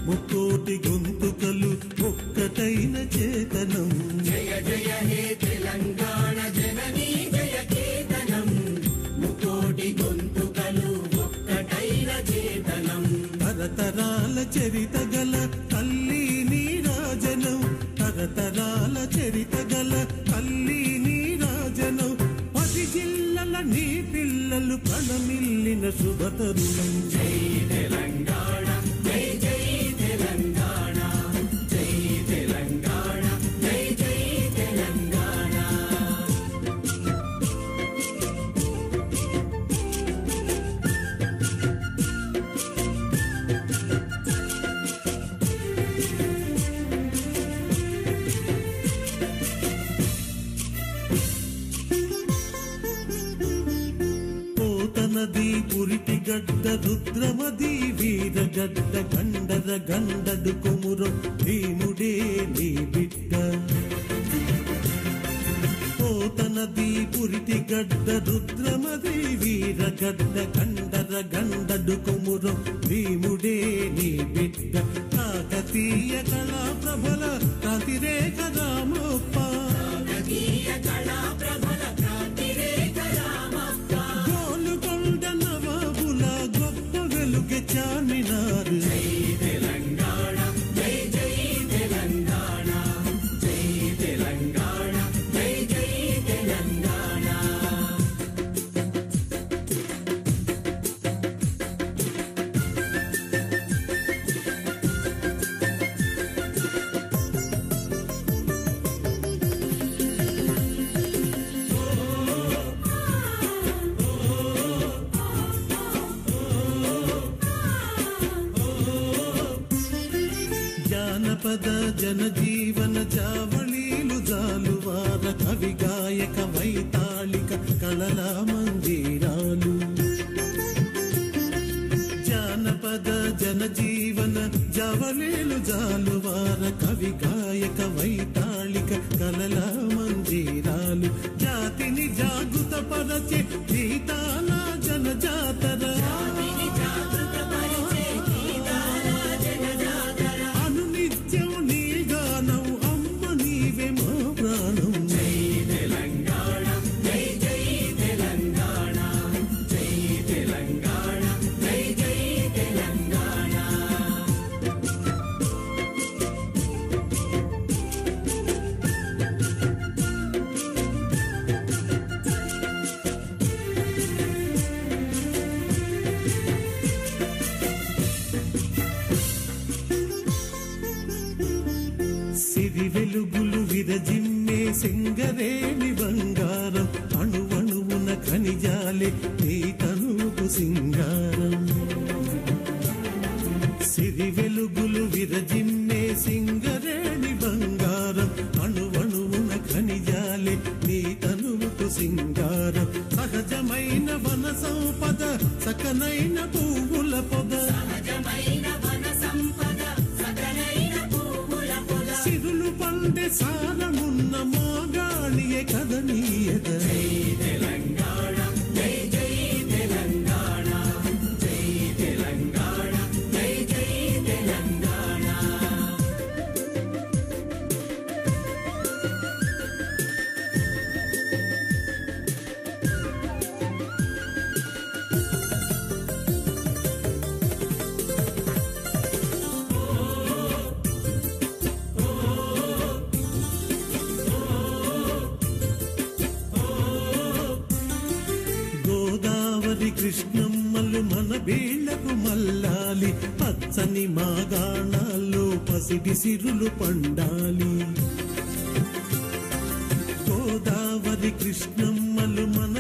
ముక్కోటి గొంతుకలు ఒక్కటైన చేతనం. జయ జయ హే తెలంగాణ జననీ జయ కేతనం, ముక్కోటి గొంతుకలు ఒక్కటైన చేతనం. తరతరాల చరిత గల తల్లి నీరాజనం, తరతరాల చరిత గల తల్లి నీరాజనం. 10 జిల్లల నీ పిల్లలు ప్రణమిల్లిన శుభతరుణం. జై తెలంగాణ జై జై తెలంగాణ, జై తెలంగాణ జై జై తెలంగాణ. పోతనది పురిటి గడ్డ రుద్రమది వీరగడ్డ గండర గండడు కొమురం భీముడే నీ బిడ్డ. పోతనది పురిటి గడ్డ రుద్రమది వీరగడ్డ గండర గండడు కొమురం భీముడే నీ బిడ్డ. కాకతీయ కళా ప్రభల కాంతిరేఖ రామప్ప, కాకతీయ కళా ప్రభల కాంతిరేఖ రామప్ప. గోలుకొండ నవాబుల గొప్ప వెలుగె చామినారు. జై తెలంగాణ జై జై తెలంగాణ, జై తెలంగాణ జై జై తెలంగాణ. జానపద జనజీవన జావళీలు జాలువార కవి గాయక వైతాళిక కళల మందిరాలు. జానపద జనజీవన జావళీలు జాలువార కవి గాయక వైతాళిక కళల మందిరాలు. జాతిని జాగృత పరచే గీతాల జనజాతర, అనునిత్యం నీ గానం అమ్మ నీవే మా ప్రాణం. జై తెలంగాణ జై జై తెలంగాణ, జై తెలంగాణ జై జై తెలంగాణ. సిరి వెలుగులు విరజిమ్మే సింగరేణి బంగారం, అణువణువున ఖనిజాలే నీ తనువుకు సింగారం. సిరి వెలుగులు విరజిమ్మే సింగరేణి బంగారం, అణువణువున ఖనిజాలే నీ తనువుకు సింగారం. సహజమైన వన సంపద సకనైన పువ్వుల పొద, సహజమైన వన సంపద సకలైన పువ్వుల పొద. సిరులు పండే సారమున్న మోగాళియే కదనీయద. జై తెలంగాణ జై జై తెలంగాణ, జై తెలంగాణ జై జై తెలంగాణ. గోదావరి కృష్ణమ్మలు మన బీళ్లకు మల్లాలి, పచ్చని మాగాణాల్లో పసిడి సిరులు పండాలి. గోదావరి కృష్ణమ్మలు మన